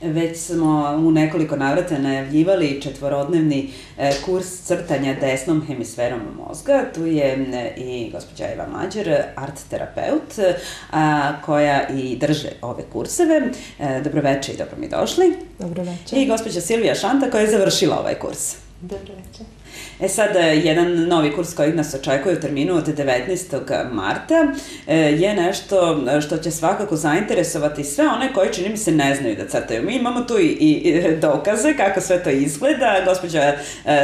Već smo u nekoliko navrata najavljivali četvorodnevni kurs crtanja desnom hemisferom mozga. Tu je i gospođa Eva Mađer, art terapeut, koja i drže ove kurseve. Dobroveče i dobro mi došli. Dobroveče. I gospođa Silvija Šanta koja je završila ovaj kurs. Dobroveče. Sad, jedan novi kurs koji nas očekuje u terminu od 19. marta je nešto što će svakako zainteresovati sve one koji, čini mi se, ne znaju da crtaju. Mi imamo tu i dokaze kako sve to izgleda. Gospođa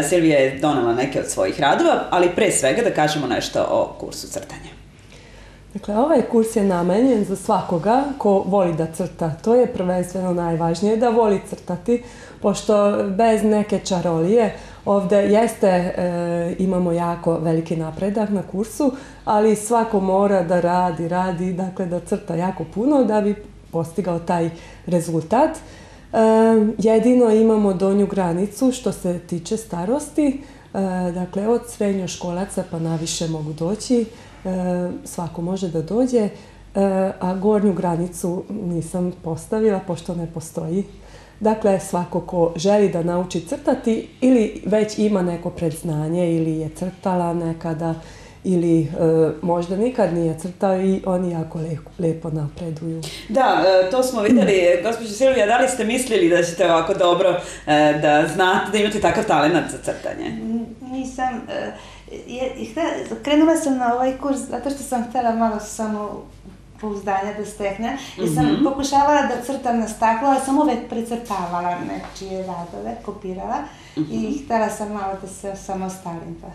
Silvija je donela neke od svojih radova, ali pre svega da kažemo nešto o kursu crtanja. Dakle, ovaj kurs je namenjen za svakoga ko voli da crta. To je prvenstveno najvažnije, da voli crtati, pošto bez neke čarolije ovde imamo jako veliki napredak na kursu, ali svako mora da radi, dakle da crta jako puno da bi postigao taj rezultat. Jedino imamo donju granicu što se tiče starosti, dakle od srednjoškolaca pa naviše mogu doći, svako može da dođe, a gornju granicu nisam postavila pošto ne postoji. Dakle, svako ko želi da nauči crtati ili već ima neko predznanje ili je crtala nekada ili možda nikad nije crtao i oni jako lepo napreduju. Da, to smo videli. Gospođo Silvija, da li ste mislili da ćete ovako dobro da znate, da imate takav talenat za crtanje? Nisam. Krenula sam na ovaj kurs zato što sam htjela malo samo pouzdanja da steknem i sam pokušavala da crtam na staklo, ali sam uvek precrtavala nečije radove, kopirala i htjela sam malo da se samostalim, pa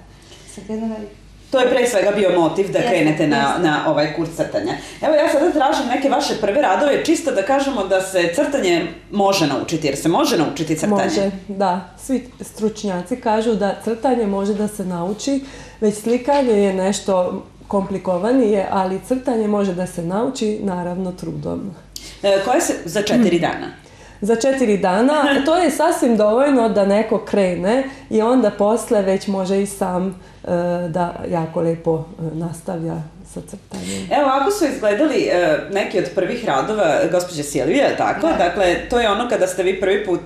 sam krenula i... To je pre svega bio motiv da krenete na ovaj kurs crtanja. Evo, ja sada tražim neke vaše prve radove, čisto da kažemo da se crtanje može naučiti, jer se može naučiti crtanje. Može, da. Svi stručnjaci kažu da crtanje može da se nauči, već slikanje je nešto komplikovanije, ali crtanje može da se nauči, naravno, trudom. Koje se za 4 dana? Za 4 dana, to je sasvim dovoljno da neko krene i onda posle već može i sam da jako lepo nastavlja sa crtanjem. Evo, ako su izgledali neki od prvih radova gospođe Silvije, tako? Da. Dakle, to je ono kada ste vi prvi put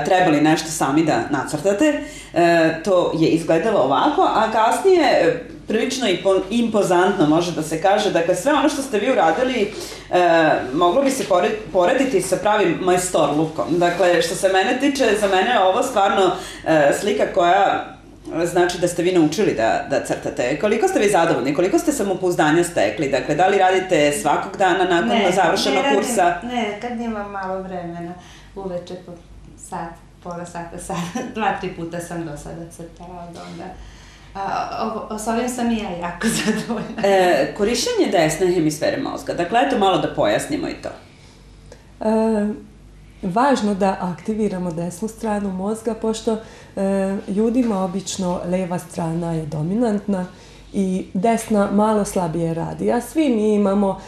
trebali nešto sami da nacrtate. To je izgledalo ovako, a kasnije prilično impozantno, može da se kaže. Dakle, sve ono što ste vi uradili moglo bi se porediti sa pravim majstorlukom. Dakle, što se mene tiče, za mene je ovo stvarno slika koja znači da ste vi naučili da crtate. Koliko ste vi zadovoljni? Koliko ste samopouzdanja stekli? Dakle, da li radite svakog dana nakon završenog kursa? Ne, kad imam malo vremena, uveče po sat, pola sata, 2-3 puta sam do sada crtala od onda. S ovim sam i ja jako zadovoljna. Korišćenje desne hemisfere mozga. Dakle, eto malo da pojasnimo i to. Važno da aktiviramo desnu stranu mozga, pošto ljudima obično leva strana je dominantna i desna malo slabije radi. A svi mi imamo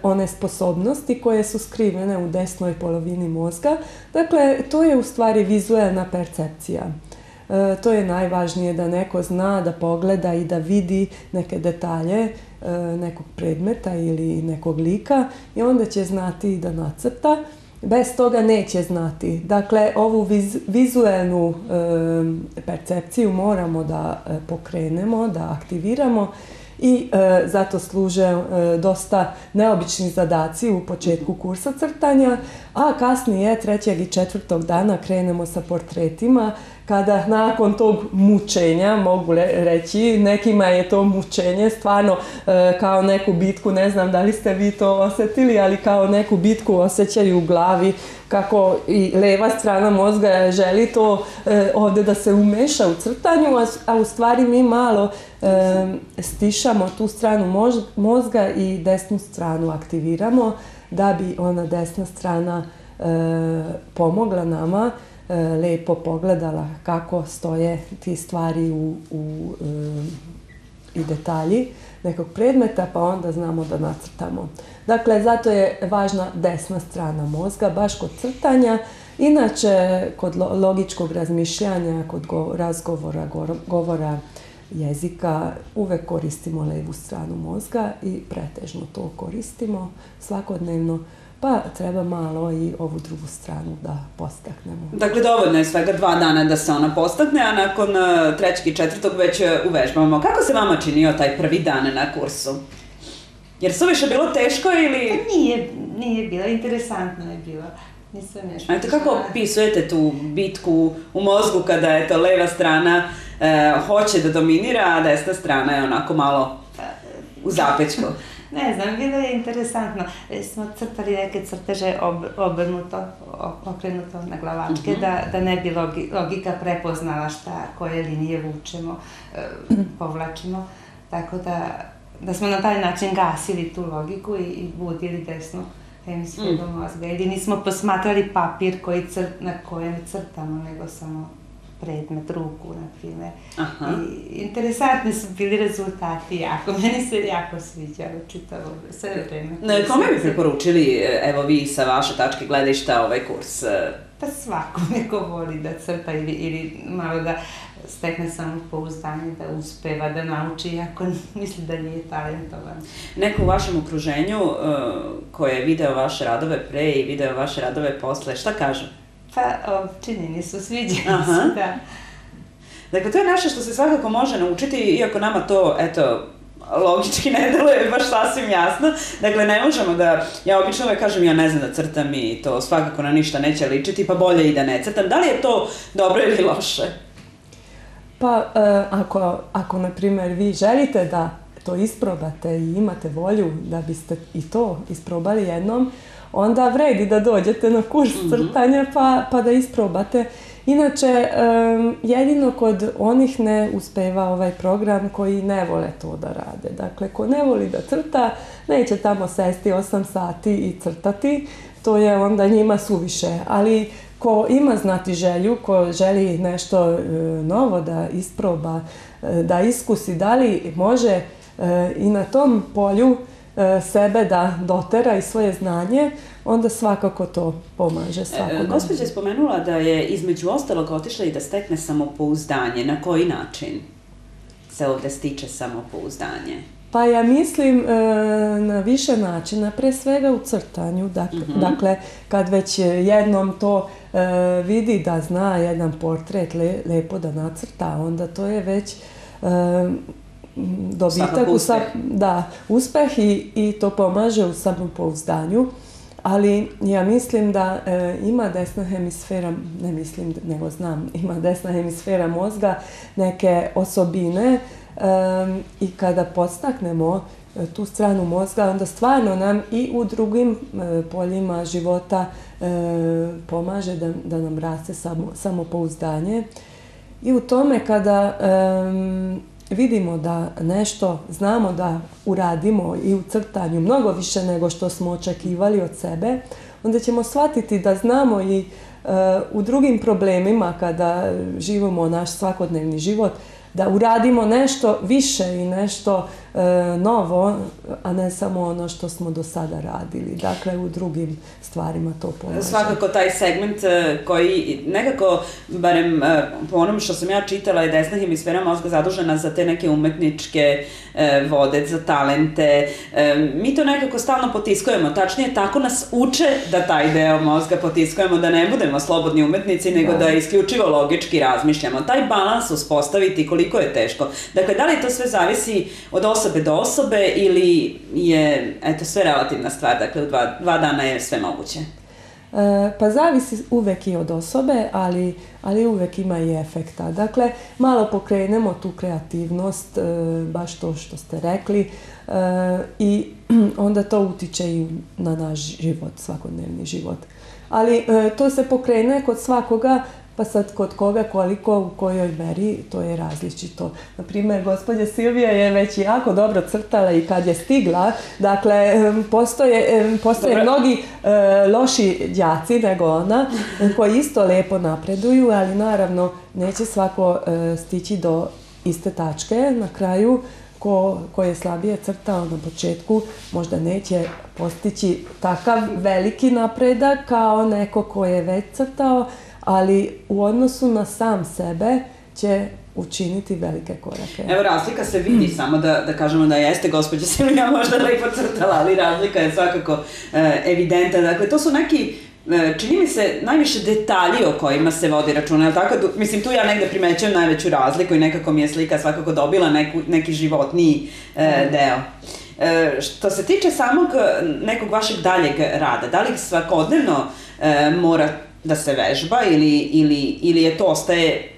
one sposobnosti koje su skrivene u desnoj polovini mozga. Dakle, to je u stvari vizuelna percepcija. To je najvažnije da neko zna, da pogleda i da vidi neke detalje nekog predmeta ili nekog lika i onda će znati da nacrta. Bez toga neće znati. Dakle, ovu vizuelnu percepciju moramo da pokrenemo, da aktiviramo i zato služe dosta neobični zadaci u početku kursa crtanja, a kasnije 3. i 4. dana krenemo sa portretima, kada nakon tog mučenja, mogu reći, nekima je to mučenje, stvarno kao neku bitku, ne znam da li ste vi to osjetili, ali kao neku bitku osjećaju u glavi, kako i leva strana mozga želi to ovde da se umeša u crtanju, a u stvari mi malo stišamo tu stranu mozga i desnu stranu aktiviramo, da bi ona desna strana pomogla nama, lepo pogledala kako stoje ti stvari i detalji nekog predmeta, pa onda znamo da nacrtamo. Dakle, zato je važna desna strana mozga, baš kod crtanja. Inače, kod logičkog razmišljanja, kod razgovora, govora jezika, uvek koristimo levu stranu mozga i pretežno to koristimo svakodnevno. pa treba malo i ovu drugu stranu da postaknemo. Dakle, dovoljno je svega 2 dana da se ona postakne, a nakon 3. i 4. već uvežbamo. Kako se vama činio taj prvi dan na kursu? Jer suviše bilo teško ili... Pa nije bilo, interesantno je bilo. Nisam još... Ajte, kako opisujete tu bitku u mozgu kada je leva strana hoće da dominira, a desna strana je onako malo u zapećku? Ne znam, bilo je interesantno. Smo crtali neke crteže obrnuto, okrenuto na glavačke, da ne bi logika prepoznala koje linije vučemo, povlačimo. Tako da smo na taj način gasili tu logiku i budili desnu hemisferu mozga. Ili nismo posmatrali papir na kojem crtamo, nego samo predmet, ruku, na primjer. I interesantni su bili rezultati jako. Meni se jako sviđalo čitavo sve vreme. Kome bi preporučili, evo vi sa vaše tačke gledišta, ovaj kurs? Pa svakome ko voli da crta ili malo da stekne samopouzdanje, da uspeva, da nauči, iako misli da nije talentovan. Neko u vašem okruženju koje je video vaše radove pre i video vaše radove posle, šta kažu? Pa, činjeni su, sviđaju se, da. Dakle, to je nešto što se svakako može naučiti, iako nama to, eto, logički ne deluje baš sasvim jasno. Dakle, ne možemo da, ja obično uvek kažem ja ne znam da crtam i to svakako na ništa neće ličiti, pa bolje i da ne crtam. Da li je to dobro ili loše? Pa, ako na primjer, vi želite da to isprobate i imate volju da biste i to isprobali jednom, onda vredi da dođete na kurs crtanja pa da isprobate. Inače, jedino kod onih ne uspeva ovaj program koji ne vole to da rade. Dakle, ko ne voli da crta, neće tamo sesti 8 sati i crtati, to je onda njima suviše. Ali ko ima znati želju, ko želi nešto novo da isproba, da iskusi, da li može i na tom polju sebe da dotera i svoje znanje, onda svakako to pomaže svakodnevno. Gospođa je spomenula da je između ostalog otišla i da stekne samopouzdanje. Na koji način se ovde stiče samopouzdanje? Pa ja mislim na više načina, pre svega u crtanju. Dakle, kad već jednom to vidi da zna jedan portret lepo da nacrta, onda to je već dobitak, uspeh i to pomaže u samopouzdanju. Ali ja mislim da ima desna hemisfera, ne mislim nego znam, ima desna hemisfera mozga neke osobine i kada podstaknemo tu stranu mozga, onda stvarno nam i u drugim poljima života pomaže da nam raste samopouzdanje. I u tome kada vidimo da nešto znamo da uradimo i u crtanju mnogo više nego što smo očekivali od sebe, onda ćemo shvatiti da znamo i u drugim problemima kada živimo naš svakodnevni život, da uradimo nešto više i nešto novo, a ne samo ono što smo do sada radili. Dakle, u drugim stvarima to pomaže. Svakako taj segment koji nekako, barem po onom što sam ja čitala, je desna hemisfera mozga zadužena za te neke umetničke vode, za talente. Mi to nekako stalno potiskujemo, tačnije tako nas uče da taj deo mozga potiskujemo, da ne budemo slobodni umetnici, nego da isključivo logički razmišljamo. Taj balans uspostaviti koliko je teško. Dakle, da li to sve zavisi od osobe do osobe ili je, eto, sve relativna stvar, dakle, u 2 dana je sve moguće? Pa zavisi uvek i od osobe, ali uvek ima i efekta. Dakle, malo pokrenemo tu kreativnost, baš to što ste rekli, i onda to utiče i na naš život, svakodnevni život. Ali to se pokrene kod svakoga, pa sad kod koga, koliko, u kojoj meri, to je različito. Naprimjer, gospođa Silvija je već jako dobro crtala i kad je stigla. Dakle, postoje mnogi loši đaci nego ona, koji isto lepo napreduju, ali naravno neće svako stići do iste tačke na kraju. Ko je slabije crtao na početku, možda neće postići takav veliki napredak kao neko ko je već crtao, ali u odnosu na sam sebe će učiniti velike korake. Evo, razlika se vidi, samo da kažemo da jeste gospođa Silvija možda lepo crtala, ali razlika je svakako evidentna. Dakle, to su neki, čini mi se, najviše detalji o kojima se vodi računa, jel tako? Mislim, tu ja negde primećujem najveću razliku i nekako mi je slika svakako dobila neki životniji deo. Što se tiče samog nekog vašeg daljeg rada, da li svakodnevno mora da se vežba ili je to ostaje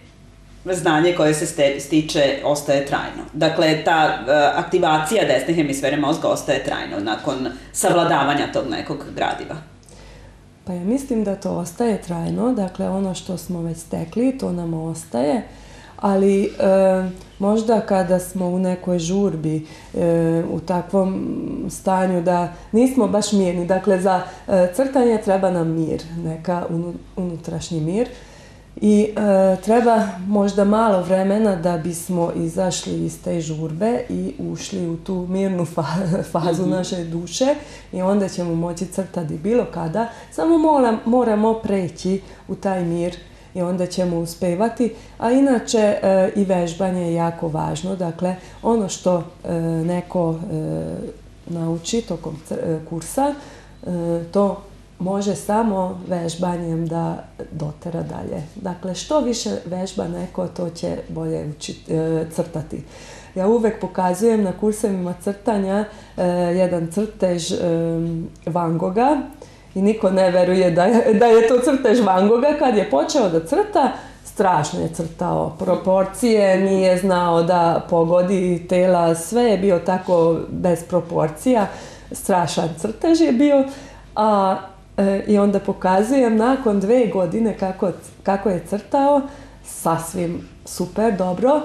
znanje koje se stiče ostaje trajno? Dakle, ta aktivacija desne hemisfere mozga ostaje trajno nakon savladavanja tog nekog gradiva. Pa ja mislim da to ostaje trajno, dakle ono što smo već stekli, to nam ostaje, ali možda kada smo u nekoj žurbi, u takvom stanju da nismo baš mirni, dakle za crtanje treba nam mir, neka unutrašnji mir i treba možda malo vremena da bismo izašli iz te žurbe i ušli u tu mirnu fazu naše duše i onda ćemo moći crtati bilo kada, samo moramo preći u taj mir i onda ćemo uspevati, a inače i vežbanje je jako važno, dakle ono što neko nauči tokom kursa, to može samo vežbanjem da dotera dalje. Dakle, što više vežba neko, to će bolje crtati. Ja uvek pokazujem na kursevima crtanja jedan crtež Van Gogha i niko ne veruje da je to crtež Van Gogha. Kad je počeo da crta, strašno je crtao. Proporcije, nije znao da pogodi tela, sve je bio tako bez proporcija. Strašan crtež je bio, i onda pokazujem nakon 2 godine kako je crtao, sasvim super, dobro.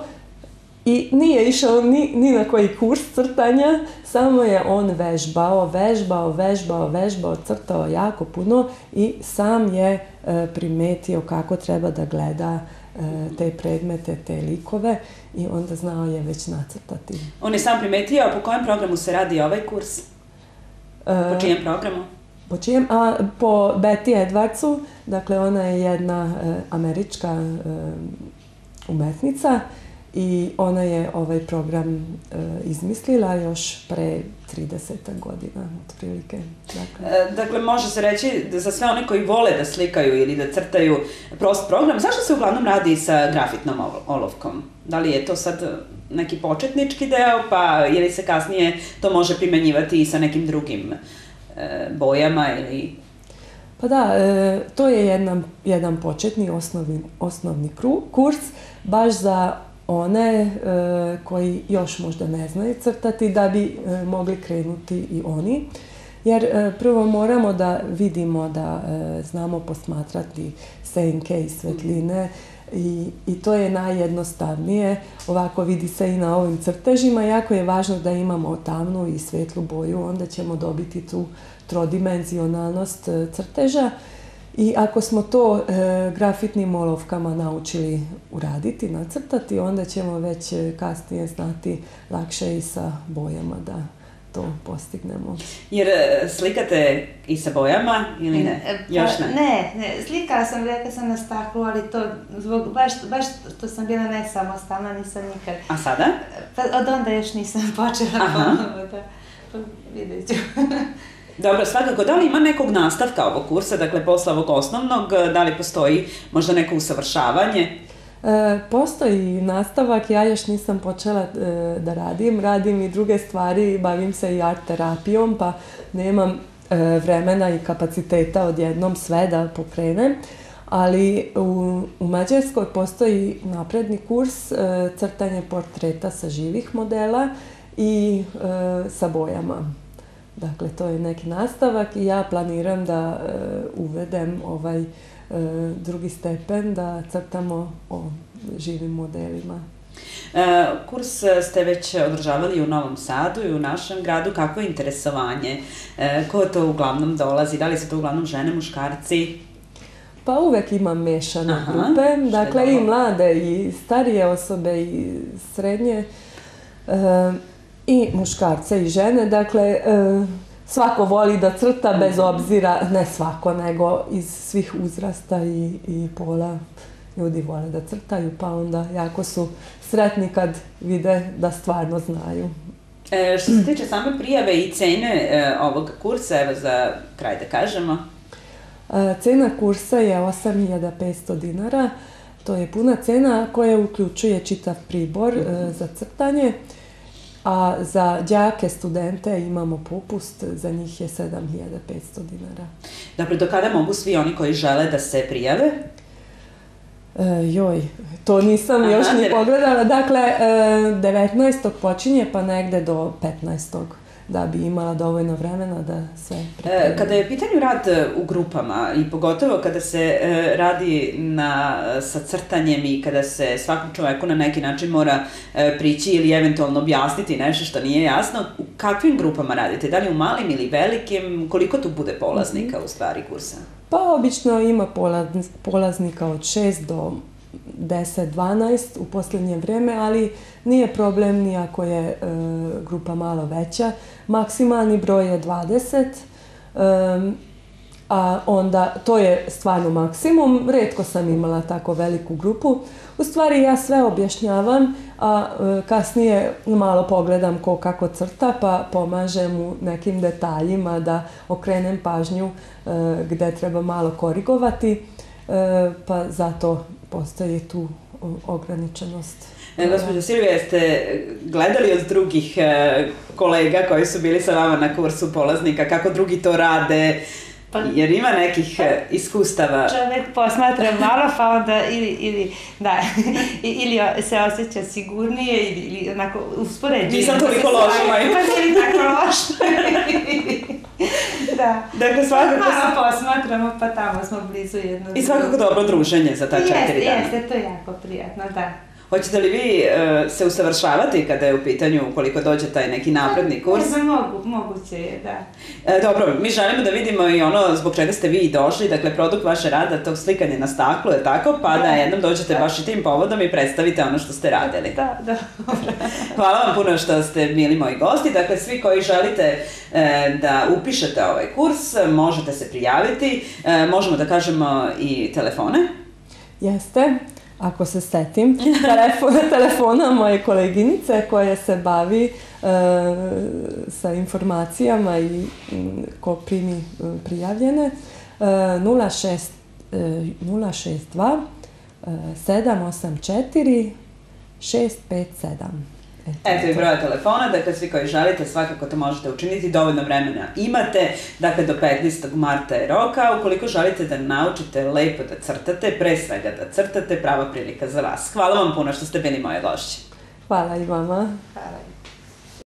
I nije išao ni na koji kurs crtanja, samo je on vežbao, crtao jako puno i sam je primetio kako treba da gleda te predmete, te likove i onda znao je već nacrtati. On je sam primetio, a po kojem programu se radi ovaj kurs? Po čijem programu? Po Betty Edwardsu, dakle ona je jedna američka umetnica i ona je ovaj program izmislila još pre 30 godina, otprilike. Dakle, može se reći da za sve one koji vole da slikaju ili da crtaju prost program, zašto se uglavnom radi sa grafitnom olovkom? Da li je to sad neki početnički deo, ili se kasnije to može primenjivati i sa nekim drugim bojama ili... Pa da, to je jedan početni osnovni kurs, baš za one koji još možda ne znaju crtati, da bi mogli krenuti i oni. Jer prvo moramo da vidimo da znamo posmatrati senke i svetline i to je najjednostavnije. Ovako vidi se i na ovim crtežima. Jako je važno da imamo tamnu i svetlu boju, onda ćemo dobiti tu trodimenzionalnost crteža. I ako smo to grafitnim olovkama naučili uraditi, nacrtati, onda ćemo već kasnije znati lakše i sa bojama da to postignemo. Jer slikate i sa bojama ili ne? Još ne? Ne, slikala sam, rekla sam na staklu, ali to zbog, baš što sam bila nesamostalna, nisam nikad. A sada? Pa od onda još nisam počela ponovo, pa vidjet ću. Dobro, svakako, da li ima nekog nastavka ovog kursa, dakle posle ovog osnovnog, da li postoji možda neko usavršavanje? Postoji nastavak, ja još nisam počela da radim i druge stvari, bavim se i art terapijom, pa nemam vremena i kapaciteta odjednom sve da pokrenem, ali u Mađarskoj postoji napredni kurs crtanje portreta sa živih modela i sa bojama. Dakle, to je neki nastavak i ja planiram da uvedem ovaj drugi stepen, da crtamo o živim modelima. Kurs ste već održavali u Novom Sadu i u našem gradu. Kakvo je interesovanje? Ko to uglavnom dolazi? Da li su to uglavnom žene, muškarci? Pa uvek imam mešane grupe, dakle i mlade i starije osobe i srednje. I muškarce i žene, dakle svako voli da crta bez obzira, ne svako, nego iz svih uzrasta i pola ljudi vole da crtaju, pa onda jako su sretni kad vide da stvarno znaju. Što se tiče same prijave i cene ovog kursa, evo za kraj da kažemo. Cena kursa je 8.500 dinara. To je puna cena koja uključuje čitav pribor za crtanje, a za đake, studente imamo popust, za njih je 7.500 dinara. Dakle, do kada mogu svi oni koji žele da se prijave? To nisam još ni pogledala. Dakle, 19. počinje pa negde do 15. da bi imala dovoljno vremena da sve pripremi. Kada je u pitanju rad u grupama i pogotovo kada se radi sa crtanjem i kada se svakom čoveku na neki način mora prići ili eventualno objasniti nešto što nije jasno, u kakvim grupama radite? Da li u malim ili velikim? Koliko tu bude polaznika u stvari kursa? Pa obično ima polaznika od 6 do 10-12 u posljednje vrijeme, ali nije problem ni ako je grupa malo veća. Maksimalni broj je 20, a onda to je stvarno maksimum. Rijetko sam imala tako veliku grupu. U stvari ja sve objašnjavam, a kasnije malo pogledam ko kako crta, pa pomažem u nekim detaljima da okrenem pažnju gde treba malo korigovati, pa zato postoji tu ograničenost. Gospođo Silvija, jeste gledali od drugih kolega koji su bili sa vama na kursu polaznika kako drugi to rade? Jer ima nekih iskustava. Čovjek posmatra malo, pa onda ili se osjeća sigurnije ili onako uspoređuje. Nisam toliko loša. Pa nije tako loša. Da. Dakle, svakako... Malo posmatramo, pa tamo smo blizu jedno. I svakako dobro druženje za ta 4 dana. Jeste, to je jako prijatno, da. Hoćete li vi se usavršavati kada je u pitanju koliko dođe taj neki napredni kurs? Ne znam, moguće je, da. Dobro, mi želimo da vidimo i ono zbog čega ste vi došli, dakle produkt vaše rada, tog slikanja na staklu, je tako? Pa da jednom dođete baš i tim povodom i predstavite ono što ste radili. Da. Hvala vam puno što ste bili moji gosti. Dakle, svi koji želite da upišete ovaj kurs, možete se prijaviti. Možemo da kažemo i telefone. Jeste. Ako se setim, telefona moje koleginice koja se bavi sa informacijama i ko primi prijavljene, 062 784 657. Eto i broja telefona, dakle svi koji želite svakako to možete učiniti, dovoljno vremena imate, dakle do 15. marta je roka, ukoliko želite da naučite lepo da crtate, pre svega da crtate, prava prilika za vas. Hvala vam puno što ste bili moje gošće. Hvala i vama. Hvala.